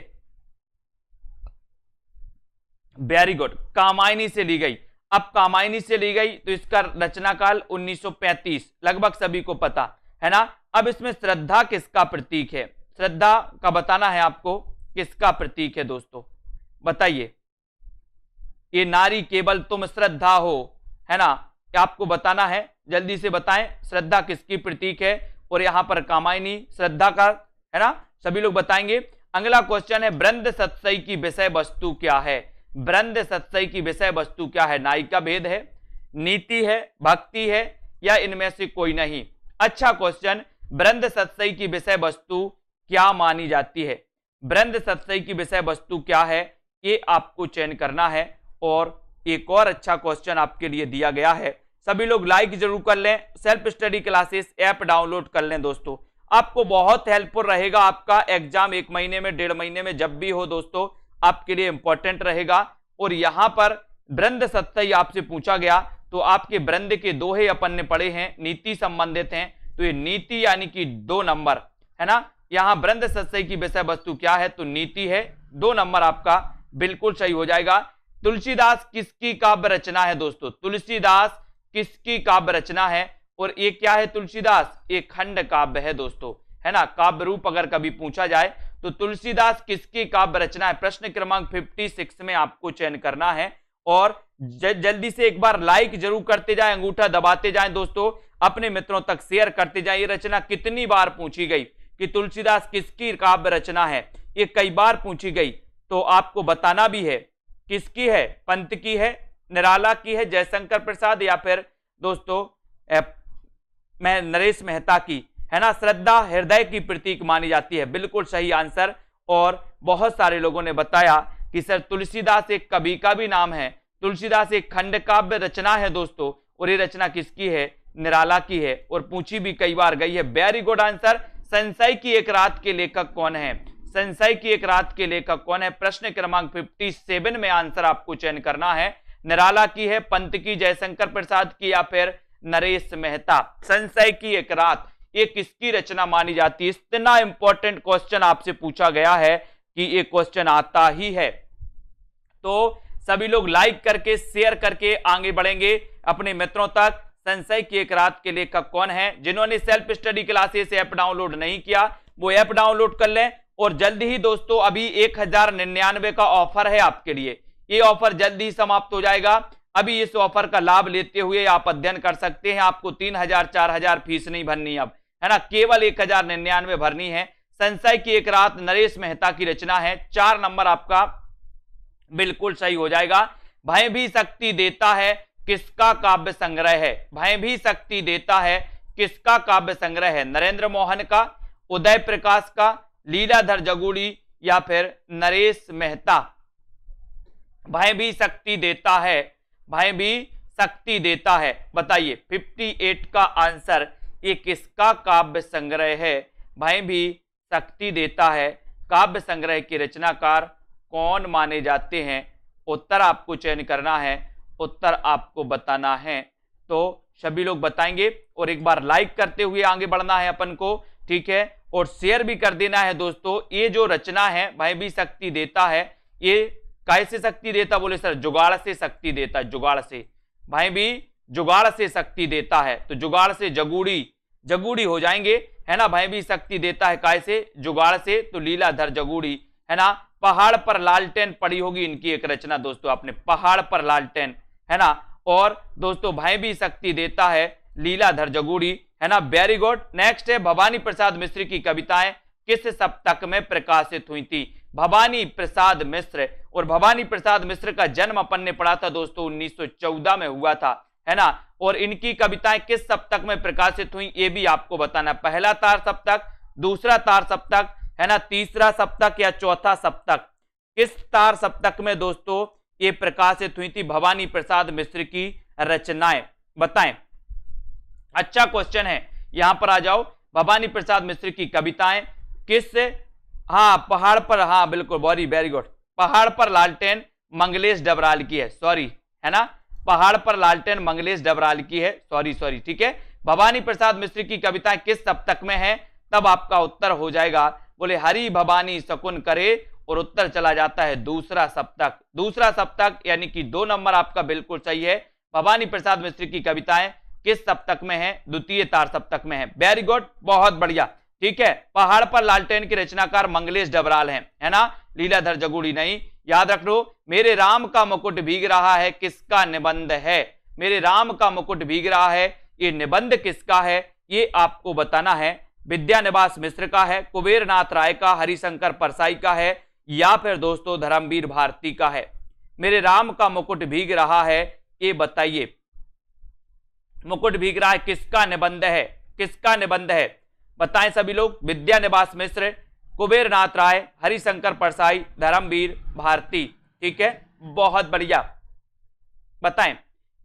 वेरी गुड, कामायनी से ली गई। अब कामायनी से ली गई तो इसका रचनाकाल 1935 लगभग सभी को पता है ना। अब इसमें श्रद्धा किसका प्रतीक है? श्रद्धा का बताना है आपको, किसका प्रतीक है दोस्तों बताइए। ये नारी केवल तुम श्रद्धा हो है ना, आपको बताना है, जल्दी से बताएं श्रद्धा किसकी प्रतीक है। और यहां पर कामायनी श्रद्धा का है ना, सभी लोग बताएंगे। अगला क्वेश्चन है ब्रंद सतसई की विषय वस्तु क्या है? ब्रंद सतसई की विषय वस्तु क्या है? नायिका भेद है, नीति है, भक्ति है, या इनमें से कोई नहीं? अच्छा क्वेश्चन, ब्रंद सतसई की विषय वस्तु क्या मानी जाती है? ब्रंद सतसई की विषय वस्तु क्या है ये आपको चयन करना है। और एक और अच्छा क्वेश्चन आपके लिए दिया गया है, सभी लोग लाइक जरूर कर लें, self study classes app download कर लें दोस्तों, आपको बहुत हेल्पफुल रहेगा। आपका एग्जाम 1 महीने में 1.5 महीने में जब भी हो दोस्तों आपके लिए इंपॉर्टेंट रहेगा। और यहां पर ब्रंद सतसई आपसे पूछा गया तो आपके ब्रंद के दोहे अपन ने पढ़े हैं, नीति संबंधित हैं, तो ये नीति यानी कि 2 नंबर है ना। यहां ब्रंद सतसई की विषय वस्तु क्या है? तो नीति है, 2 नंबर आपका बिल्कुल सही हो जाएगा। तुलसीदास किसकी काव्य रचना है दोस्तों? तुलसीदास किसकी काव्य रचना है? और ये क्या है तुलसीदास? एक खंड काव्य है दोस्तों है ना। काव्य रूप अगर कभी पूछा जाए तो तुलसीदास किसकी काव्य रचना है? प्रश्न क्रमांक 56 में आपको चयन करना है। और जल्दी से एक बार लाइक जरूर करते जाएं, अंगूठा दबाते जाएं दोस्तों, अपने मित्रों तक शेयर करते जाएं। ये रचना कितनी बार पूछी गई कि तुलसीदास किसकी काव्य रचना है? ये कई बार पूछी गई, तो आपको बताना भी है किसकी है। पंत की है, निराला की है, जयशंकर प्रसाद, या फिर दोस्तों मैं नरेश मेहता की है ना। श्रद्धा हृदय की प्रतीक मानी जाती है, बिल्कुल सही आंसर। और बहुत सारे लोगों ने बताया कि सर तुलसीदास एक कवि का भी नाम है, तुलसीदास एक खंड काव्य रचना है दोस्तों, और ये रचना किसकी है? निराला की है, और पूछी भी कई बार गई है। Very good answer. संशय की एक रात के लेखक कौन है? संशय की एक रात के लेखक कौन है? प्रश्न क्रमांक 57 में आंसर आपको चयन करना है। निराला की है, पंत की, जयशंकर प्रसाद की, या फिर नरेश मेहता। संशय की एक रात ये किसकी रचना मानी जाती है? इतना इंपॉर्टेंट क्वेश्चन आपसे पूछा गया है कि ये क्वेश्चन आता ही है। तो सभी लोग लाइक करके शेयर करके आगे बढ़ेंगे अपने मित्रों तक। संशय की एक रात के लेखक कौन है? जिन्होंने self study classes app download नहीं किया वो ऐप डाउनलोड कर लें। और जल्दी ही दोस्तों अभी 1099 का ऑफर है आपके लिए, ये ऑफर जल्दी ही समाप्त हो जाएगा। अभी इस ऑफर का लाभ लेते हुए आप अध्ययन कर सकते हैं। आपको 3000 4000 फीस नहीं भरनी अब है ना, केवल 1099 भरनी है। संशय की एक रात नरेश मेहता की रचना है, 4 नंबर आपका बिल्कुल सही हो जाएगा। भय भी शक्ति देता है किसका काव्य संग्रह है? भय भी शक्ति देता है किसका काव्य संग्रह है? नरेंद्र मोहन का, उदय प्रकाश का, लीलाधर जगुड़ी, या फिर नरेश मेहता? भय भी शक्ति देता है, भय भी शक्ति देता है, बताइए 58 का आंसर ये किसका काव्य संग्रह है? भय भी शक्ति देता है काव्य संग्रह के रचनाकार कौन माने जाते हैं? उत्तर आपको चयन करना है, उत्तर आपको बताना है। तो सभी लोग बताएंगे और एक बार लाइक करते हुए आगे बढ़ना है अपन को, ठीक है, और शेयर भी कर देना है दोस्तों। ये जो रचना है भय भी शक्ति देता है, ये कैसे शक्ति देता, बोले सर जुगाड़ से शक्ति देता है, जुगाड़ से, भाई भी जुगाड़ से शक्ति देता है, तो जुगाड़ से जगूड़ी, जगूड़ी हो जाएंगे, है ना। भाई भी शक्ति देता है कैसे, जुगाड़ से, तो लीलाधर जगूड़ी, है ना। पहाड़ पर लालटेन पड़ी होगी इनकी एक रचना दोस्तों आपने, पहाड़ पर लालटेन, है ना। और दोस्तों भाई भी शक्ति देता है लीलाधर जगूड़ी, है ना। Very good. नेक्स्ट है भवानी प्रसाद मिश्र की कविताएं किस सप्तक में प्रकाशित हुई थी। भवानी प्रसाद मिश्र, और भवानी प्रसाद मिश्र का जन्म अपन ने पढ़ा था दोस्तों 1914 में हुआ था, है ना। और इनकी कविताएं किस सप्तक में प्रकाशित हुई ये भी आपको बताना, पहला तार सप्तक, दूसरा तार सप्तक, है ना, तीसरा सप्तक या चौथा सप्तक, किस तार सप्तक में दोस्तों ये प्रकाशित हुई थी भवानी प्रसाद मिश्र की रचनाएं, बताएं। अच्छा क्वेश्चन है, यहां पर आ जाओ। भवानी प्रसाद मिश्र की कविताएं किस, हाँ पहाड़ पर, हाँ बिल्कुल, वेरी गुड, पहाड़ पर लालटेन मंगलेश डबराल की है, सॉरी, है ना, पहाड़ पर लालटेन मंगलेश डबराल की है, सॉरी, ठीक है। भवानी प्रसाद मिश्र की कविताएं किस सप्तक में है, तब आपका उत्तर हो जाएगा, बोले हरि भवानी शकुन करे, और उत्तर चला जाता है दूसरा सप्तक, दूसरा सप्तक, यानी कि 2 नंबर आपका बिल्कुल सही है। भवानी प्रसाद मिश्र की कविताएं किस सप्तक में है, द्वितीय तार सप्तक में है। वेरी गुड, बहुत बढ़िया, ठीक है। पहाड़ पर लालटेन के रचनाकार मंगलेश डबराल हैं, है ना, लीलाधर जगूड़ी नहीं। याद रख लो, मेरे राम का मुकुट भीग रहा है किसका निबंध है, मेरे राम का मुकुट भीग रहा है, ये निबंध किसका है, ये आपको बताना है। विद्यानिवास मिश्र का है, कुबेर नाथ राय का, हरिशंकर परसाई का है, या फिर दोस्तों धर्मवीर भारती का है। मेरे राम का मुकुट भीग रहा है, ये बताइए, मुकुट भीग रहा है किसका निबंध है, किसका निबंध है, बताएं सभी लोग। विद्यानिवास मिश्र, कुबेर नाथ राय, हरिशंकर परसाई, धर्मवीर भारती, ठीक है, बहुत बढ़िया, बताएं।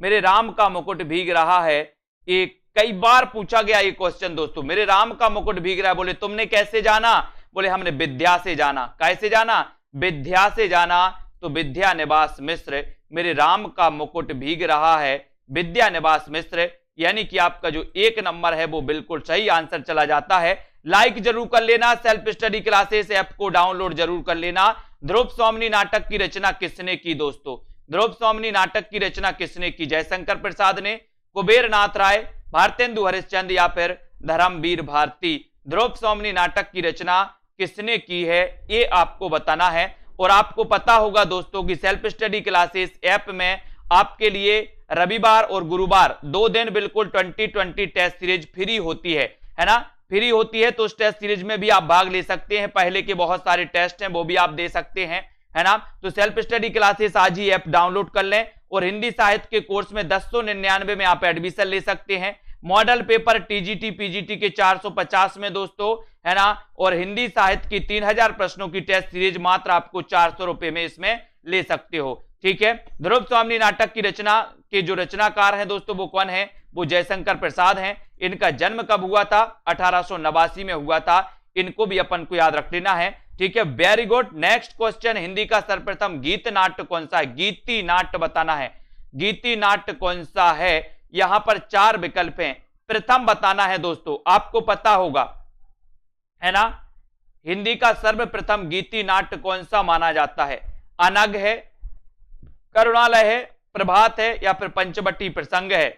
मेरे राम का मुकुट भीग रहा है, एक कई बार पूछा गया ये क्वेश्चन दोस्तों, मेरे राम का मुकुट भीग रहा है, बोले तुमने कैसे जाना, बोले हमने विद्या से जाना, कैसे जाना, विद्या से जाना। तो विद्यानिवास मिश्र, मेरे राम का मुकुट भीग रहा है, विद्यानिवास मिश्र, यानी कि आपका जो 1 नंबर है वो बिल्कुल सही आंसर चला जाता है। लाइक जरूर कर लेना, सेल्फ स्टडी क्लासेस ऐप को डाउनलोड जरूर कर लेना। ध्रुव स्वामिनी नाटक की रचना किसने की दोस्तों, ध्रुव स्वामिनी नाटक की रचना किसने की, जयशंकर प्रसाद ने, कुबेर नाथ राय, भारतेंदु हरिश्चंद्र, या फिर धर्मवीर भारती। ध्रुव स्वामिनी नाटक की रचना किसने की है ये आपको बताना है। और आपको पता होगा दोस्तों कि सेल्फ स्टडी क्लासेस ऐप में आपके लिए रविवार और गुरुवार 2 दिन बिल्कुल 2020 टेस्ट सीरीज फ्री होती है ना, फ्री होती है। तो उस टेस्ट सीरीज में भी आप भाग ले सकते हैं, पहले के बहुत सारे टेस्ट हैं वो भी आप दे सकते हैं, है ना। तो सेल्फ स्टडी क्लासेस आज ही ऐप डाउनलोड कर लें, और हिंदी साहित्य के कोर्स में 1099 में आप एडमिशन ले सकते हैं। मॉडल पेपर टीजीटी पीजीटी के 450 में दोस्तों, है ना, और हिंदी साहित्य की 3000 प्रश्नों की टेस्ट सीरीज मात्र आपको 400 रुपए में इसमें ले सकते हो, ठीक है। ध्रुव स्वामिनी नाटक की रचना के जो रचनाकार हैं दोस्तों वो कौन है, वो जयशंकर प्रसाद हैं। इनका जन्म कब हुआ था, 1889 में हुआ था, इनको भी अपन को याद रख लेना है, ठीक है। Very good. Next question, Hindi का सर्वप्रथम गीत नाट्य कौन सा है, गीति नाट्य बताना है, गीति नाट्य कौन सा है। यहां पर 4 विकल्प हैं, प्रथम बताना है दोस्तों, आपको पता होगा, है ना। हिंदी का सर्वप्रथम गीति नाट्य कौन सा माना जाता है, अनग है, करुणालय है, प्रभात है, या फिर पंचवटी प्रसंग है।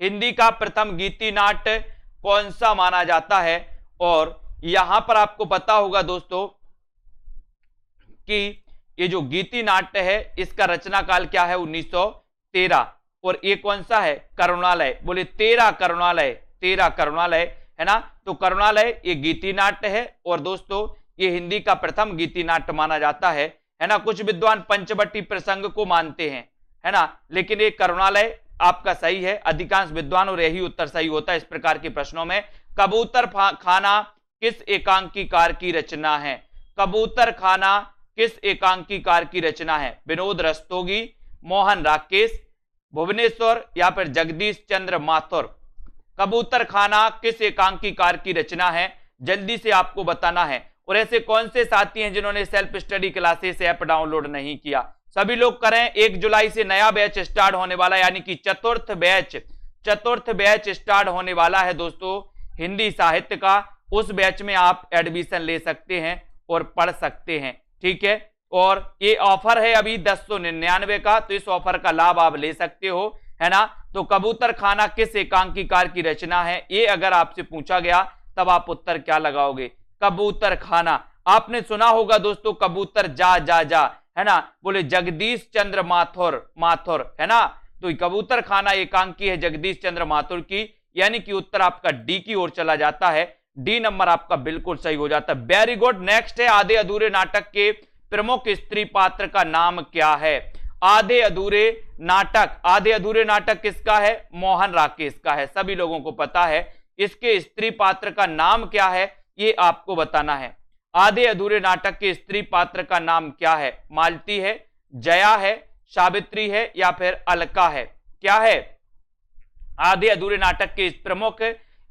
हिंदी का प्रथम गीति नाट्य कौन सा माना जाता है। और यहां पर आपको पता होगा दोस्तों कि ये जो गीति नाट्य है इसका रचना काल क्या है, 1913, और ये कौन सा है, करुणालय, बोले 13 करुणालय, 13 करुणालय, है ना। तो करुणालय ये गीति नाट्य है, और दोस्तों ये हिंदी का प्रथम गीति नाट्य माना जाता है ना। कुछ विद्वान पंचवटी प्रसंग को मानते हैं, है ना, लेकिन ये करुणालय आपका सही है, अधिकांश विद्वानों और यही उत्तर सही होता है इस प्रकार के प्रश्नों में। कबूतर खाना किस एकांकीकार की रचना है, कबूतर खाना किस एकांकीकार की रचना है, विनोद रस्तोगी, मोहन राकेश, भुवनेश्वर, या फिर जगदीश चंद्र माथुर। कबूतर खाना किस एकांकीकार की रचना है, जल्दी से आपको बताना है। और ऐसे कौन से साथी हैं जिन्होंने self study classes app download नहीं किया, सभी लोग करें। 1 जुलाई से नया बैच स्टार्ट होने वाला, यानी कि चतुर्थ बैच स्टार्ट होने वाला है दोस्तों हिंदी साहित्य का। उस बैच में आप एडमिशन ले सकते हैं और पढ़ सकते हैं, ठीक है। और ये ऑफर है अभी 1099 का, तो इस ऑफर का लाभ आप ले सकते हो, है ना। तो कबूतर खाना किस एकांकीकार की रचना है, ये अगर आपसे पूछा गया तब आप उत्तर क्या लगाओगे? कबूतर खाना। आपने सुना होगा दोस्तों, कबूतर जा जा जा, है ना, बोले जगदीश चंद्र माथुर, माथुर, है ना। तो कबूतर खाना एकांकी है जगदीश चंद्र माथुर की, यानी कि उत्तर आपका डी की ओर चला जाता है। डी नंबर आपका बिल्कुल सही हो जाता है। Very good. नेक्स्ट है, आधे अधूरे नाटक के प्रमुख स्त्री पात्र का नाम क्या है? आधे अधूरे नाटक, आधे अधूरे नाटक किसका है? मोहन राकेश का है, सभी लोगों को पता है। इसके स्त्री पात्र का नाम क्या है, ये आपको बताना है। आधे अधूरे नाटक के स्त्री पात्र का नाम क्या है? मालती है, जया है, सावित्री है, या फिर अलका है? क्या है आधे अधूरे नाटक के प्रमुख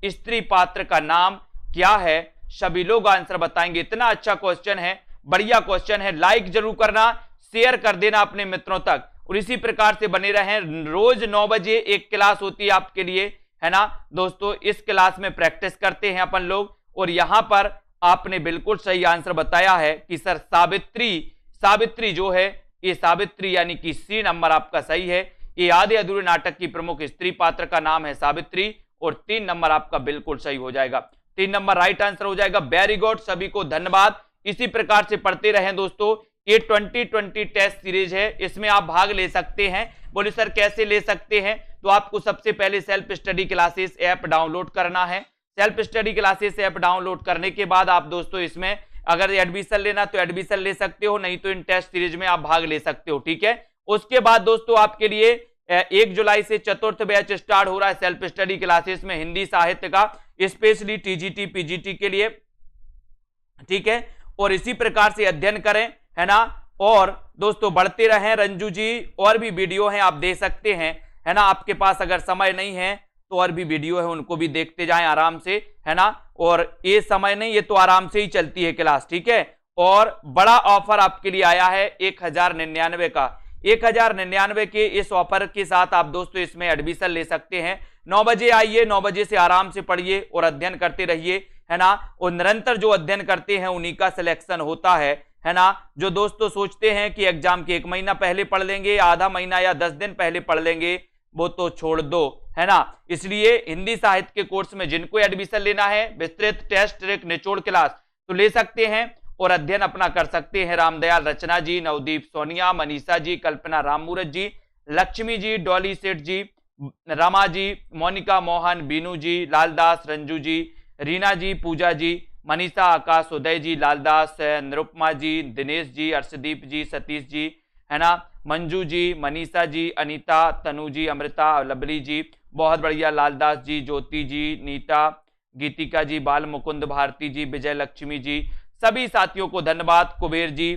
स्त्री पात्र का नाम क्या है? सभी लोग आंसर बताएंगे। इतना अच्छा क्वेश्चन है, बढ़िया क्वेश्चन है। लाइक जरूर करना, शेयर कर देना अपने मित्रों तक, और इसी प्रकार से बने रहें। रोज 9 बजे एक क्लास होती है आपके लिए, है ना दोस्तों। इस क्लास में प्रैक्टिस करते हैं अपन लोग, और यहां पर आपने बिल्कुल सही आंसर बताया है कि सर सावित्री, सावित्री जो है ये सावित्री, यानी कि सी नंबर आपका सही है। ये आधे अधूरे नाटक की प्रमुख स्त्री पात्र का नाम है सावित्री, और 3 नंबर आपका बिल्कुल सही हो जाएगा। 3 नंबर राइट आंसर हो जाएगा। वेरी गुड, सभी को धन्यवाद। इसी प्रकार से पढ़ते रहें दोस्तों। ये 2020 टेस्ट सीरीज है, इसमें आप भाग ले सकते हैं। बोले सर कैसे ले सकते हैं? तो आपको सबसे पहले self study classes app download करना है। Self study classes app download करने के बाद आप दोस्तों इसमें अगर एडमिशन लेना तो एडमिशन ले सकते हो, नहीं तो इन टेस्ट सीरीज में आप भाग ले सकते हो, ठीक है। उसके बाद दोस्तों आपके लिए 1 जुलाई से चतुर्थ बैच स्टार्ट हो रहा है सेल्फ स्टडी क्लासेस में हिंदी साहित्य का, स्पेशली टीजीटी पीजीटी के लिए, ठीक है। और इसी प्रकार से अध्ययन करें, है ना। और दोस्तों बढ़ते रहें। रंजू जी और भी वीडियो हैं, आप दे सकते हैं, है ना। आपके पास अगर समय नहीं है तो और भी वीडियो है, उनको भी देखते जाएं आराम से, है ना। और ये समय नहीं, ये तो आराम से ही चलती है क्लास, ठीक है। और बड़ा ऑफर आपके लिए आया है 1099 का। 1099 के इस ऑफर के साथ आप दोस्तों इसमें एडमिशन ले सकते हैं। 9 बजे आइए, 9 बजे से आराम से पढ़िए और अध्ययन करते रहिए, है ना। और निरंतर जो अध्ययन करते हैं उन्हीं का सिलेक्शन होता है ना। जो दोस्तों सोचते हैं कि एग्जाम के 1 महीना पहले पढ़ लेंगे, आधा महीना या 10 दिन पहले पढ़ लेंगे, वो तो छोड़ दो, है ना। इसलिए हिंदी साहित्य के कोर्स में जिनको एडमिशन लेना है, विस्तृत टेस्ट ट्रिक निचोड़ क्लास तो ले सकते हैं और अध्ययन अपना कर सकते हैं। रामदयाल रचना जी, नवदीप सोनिया, मनीषा जी, कल्पना राममूरत जी, लक्ष्मी जी, डॉली सेठ जी, रमा जी, मोनिका मोहन, बीनू जी, लालदास, रंजू जी, रीना जी, पूजा जी, मनीषा, आकाश, उदय जी, लालदास, निरुपमा जी, दिनेश जी, अर्शदीप जी, सतीश जी, है ना, मंजू जी, मनीषा जी, अनीता, तनु जी, अमृता, लवली जी, बहुत बढ़िया, लालदास जी, ज्योति जी, नीता, गीतिका जी, बाल मुकुंद, भारती जी, विजय लक्ष्मी जी, सभी साथियों को धन्यवाद। कुबेर जी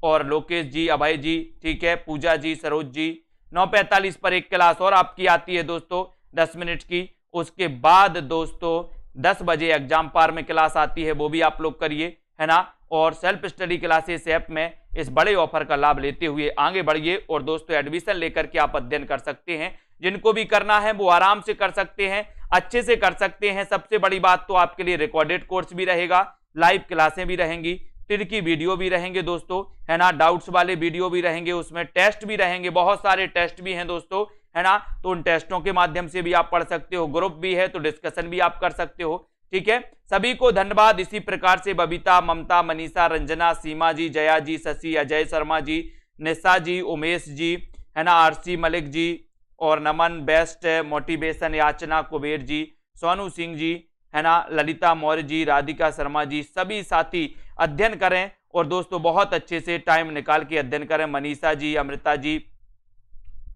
और लोकेश जी, अभय जी, ठीक है, पूजा जी, सरोज जी। 9:45 पर एक क्लास और आपकी आती है दोस्तों 10 मिनट की। उसके बाद दोस्तों 10 बजे एग्जाम पार में क्लास आती है, वो भी आप लोग करिए, है ना। और सेल्फ स्टडी क्लासेस ऐप में इस बड़े ऑफर का लाभ लेते हुए आगे बढ़िए और दोस्तों एडमिशन लेकर के आप अध्ययन कर सकते हैं। जिनको भी करना है वो आराम से कर सकते हैं, अच्छे से कर सकते हैं। सबसे बड़ी बात तो आपके लिए रिकॉर्डेड कोर्स भी रहेगा, लाइव क्लासें भी रहेंगी, तिरकी वीडियो भी रहेंगे दोस्तों, है ना, डाउट्स वाले वीडियो भी रहेंगे, उसमें टेस्ट भी रहेंगे, बहुत सारे टेस्ट भी हैं दोस्तों, है ना। तो उन टेस्टों के माध्यम से भी आप पढ़ सकते हो, ग्रुप भी है तो डिस्कशन भी आप कर सकते हो, ठीक है। सभी को धन्यवाद। इसी प्रकार से बबीता, ममता, मनीषा, रंजना, सीमा जी, जया जी, शशि, अजय शर्मा जी, निशा जी, उमेश जी, है ना, आरसी मलिक जी, और नमन, बेस्ट मोटिवेशन, याचना, कुबेर जी, सोनू सिंह जी, है ना, ललिता मौर्य जी, राधिका शर्मा जी, सभी साथी अध्ययन करें और दोस्तों बहुत अच्छे से टाइम निकाल के अध्ययन करें। मनीषा जी, अमृता जी,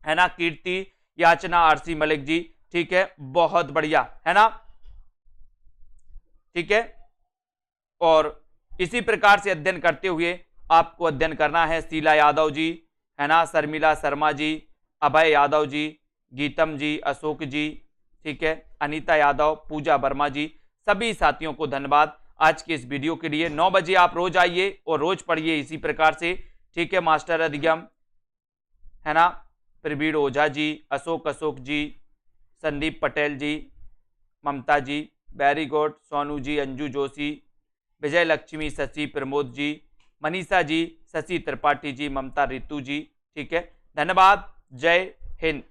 है ना, कीर्ति, याचना, आरसी मलिक जी, ठीक है, बहुत बढ़िया, है ना, ठीक है। और इसी प्रकार से अध्ययन करते हुए आपको अध्ययन करना है। शीला यादव जी, है ना, शर्मिला शर्मा जी, अभय यादव जी, गीतम जी, अशोक जी, ठीक है, अनीता यादव, पूजा वर्मा जी, सभी साथियों को धन्यवाद आज के इस वीडियो के लिए। 9 बजे आप रोज आइए और रोज पढ़िए इसी प्रकार से, ठीक है। मास्टर अधिगम, है ना, प्रवीण ओझा जी, अशोक जी, संदीप पटेल जी, ममता जी, वेरी गुड, सोनू जी, अंजू जोशी, विजय लक्ष्मी, शशि, प्रमोद जी, मनीषा जी, शशि त्रिपाठी जी, ममता रितु जी। ठीक है, धन्यवाद। जय हिंद।